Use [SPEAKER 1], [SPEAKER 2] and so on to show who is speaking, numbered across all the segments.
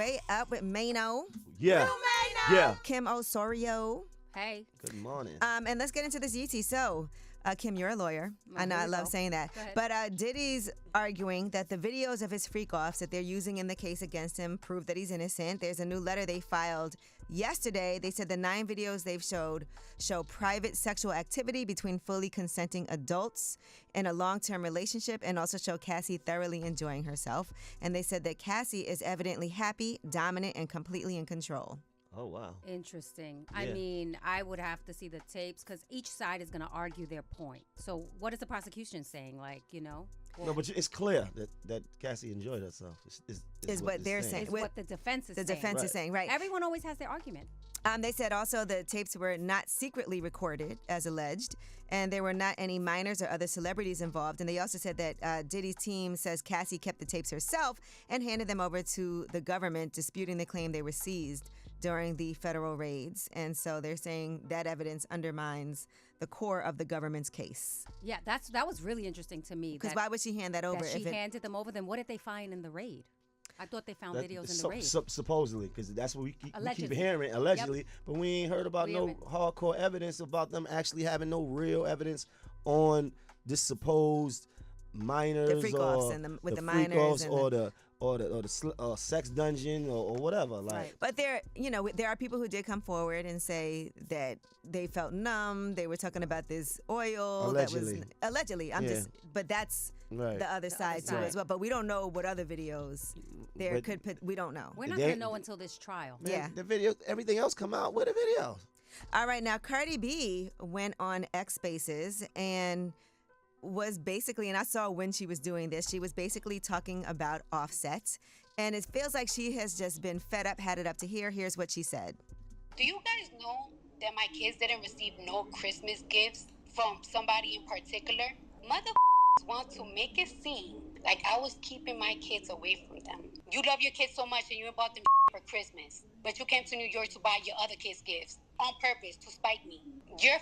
[SPEAKER 1] Way Up with Mano.
[SPEAKER 2] Yeah. Yeah.
[SPEAKER 1] Kim Osorio.
[SPEAKER 3] Hey.
[SPEAKER 2] Good morning.
[SPEAKER 1] And let's get into this UT. So, Kim, you're a lawyer. I know I love saying that. But Diddy's arguing that the videos of his freak-offs that they're using in the case against him prove that he's innocent. There's a new letter they filed yesterday. They said the 9 videos they've showed show private sexual activity between fully consenting adults in a long-term relationship and also show Cassie thoroughly enjoying herself. And they said that Cassie is evidently happy, dominant, and completely in control.
[SPEAKER 2] Oh, wow.
[SPEAKER 3] Interesting.
[SPEAKER 2] Yeah.
[SPEAKER 3] I mean, I would have to see the tapes because each side is going to argue their point. So what is the prosecution saying? Like,
[SPEAKER 2] No, but it's clear that Cassie enjoyed herself.
[SPEAKER 1] Is what they're saying.
[SPEAKER 3] It's what the defense is saying.
[SPEAKER 1] The defense is saying, right.
[SPEAKER 3] Everyone always has their argument.
[SPEAKER 1] They said also the tapes were not secretly recorded, as alleged, and there were not any minors or other celebrities involved. And they also said that Diddy's team says Cassie kept the tapes herself and handed them over to the government, disputing the claim they were seized during the federal raids. And so they're saying that evidence undermines the core of the government's case.
[SPEAKER 3] Yeah, that was really interesting to me.
[SPEAKER 1] Because why would she hand that over?
[SPEAKER 3] That she handed them over, then what did they find in the raid? I thought they found videos in the raid.
[SPEAKER 2] Supposedly, because that's what we keep hearing, allegedly. Yep. But we ain't heard about hardcore evidence about them actually having no real evidence on this supposed minors
[SPEAKER 1] the freak-offs with the minors
[SPEAKER 2] or the sex dungeon or whatever. Like,
[SPEAKER 1] right. But there are people who did come forward and say that they felt numb. They were talking about this oil
[SPEAKER 2] allegedly.
[SPEAKER 1] That was allegedly. But that's the other side too as well. But we don't know what other videos we don't know.
[SPEAKER 3] We're not going to know until this trial.
[SPEAKER 2] Man, the video, everything else come out with the videos.
[SPEAKER 1] All right, now Cardi B went on X Spaces and was basically, and I saw when she was doing this, she was basically talking about Offset. And it feels like she has just been fed up, had it up to here. Here's what she said.
[SPEAKER 4] Do you guys know that my kids didn't receive no Christmas gifts from somebody in particular? Mother want to make it seem like I was keeping my kids away from them. You love your kids so much and you bought them for Christmas, but you came to New York to buy your other kids gifts on purpose to spite me. Your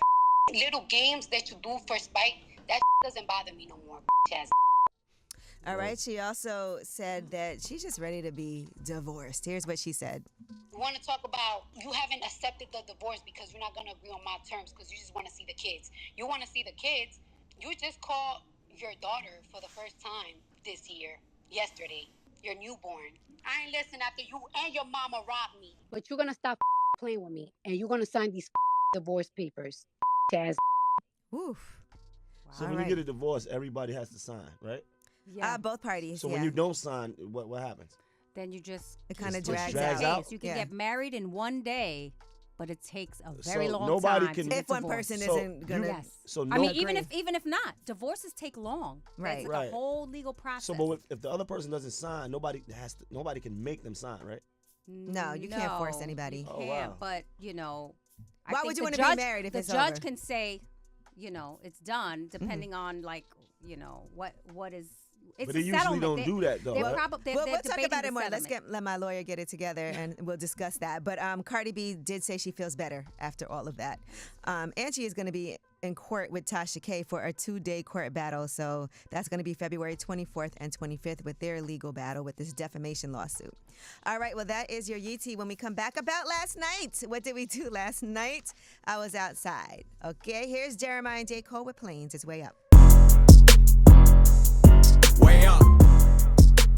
[SPEAKER 4] little games that you do for spite, that doesn't bother me no more.
[SPEAKER 1] All right. She also said that she's just ready to be divorced. Here's what she said.
[SPEAKER 4] You want to talk about you haven't accepted the divorce because you're not going to agree on my terms because you just want to see the kids. You want to see the kids. You just called your daughter for the first time this year, yesterday, your newborn. I ain't listening after you and your mama robbed me.
[SPEAKER 5] But you're going to stop playing with me and you're going to sign these divorce papers. Taz.
[SPEAKER 1] Oof.
[SPEAKER 2] So when you get a divorce, everybody has to sign, right?
[SPEAKER 3] Yeah.
[SPEAKER 1] Both parties.
[SPEAKER 2] So when you don't sign, what happens?
[SPEAKER 3] Then you just
[SPEAKER 1] it kind of
[SPEAKER 2] drags
[SPEAKER 1] out.
[SPEAKER 3] You can get married in one day, but it takes a very long
[SPEAKER 2] nobody
[SPEAKER 3] time.
[SPEAKER 2] Can,
[SPEAKER 1] if one person isn't gonna.
[SPEAKER 3] Yes.
[SPEAKER 2] So
[SPEAKER 3] I mean, even if not, divorces take long.
[SPEAKER 1] Right.
[SPEAKER 3] It's like a whole legal process.
[SPEAKER 2] So, but if the other person doesn't sign, nobody can make them sign, right?
[SPEAKER 1] No, you can't force anybody.
[SPEAKER 3] You
[SPEAKER 2] can't,
[SPEAKER 3] wow. But I
[SPEAKER 1] why
[SPEAKER 3] think
[SPEAKER 1] would you want
[SPEAKER 3] to
[SPEAKER 1] be married if it's over?
[SPEAKER 3] The judge can say, it's done, depending on what is. It's
[SPEAKER 2] but they usually don't do that, though.
[SPEAKER 1] We'll talk about it more. Let my lawyer get it together, and we'll discuss that. But Cardi B did say she feels better after all of that. And she is going to be in court with Tasha K for a 2-day court battle. So that's going to be February 24th and 25th with their legal battle with this defamation lawsuit. All right, well, that is your Yeetie. When we come back about last night, what did we do last night? I was outside. Okay, here's Jeremiah and J. Cole with Planes. It's way up.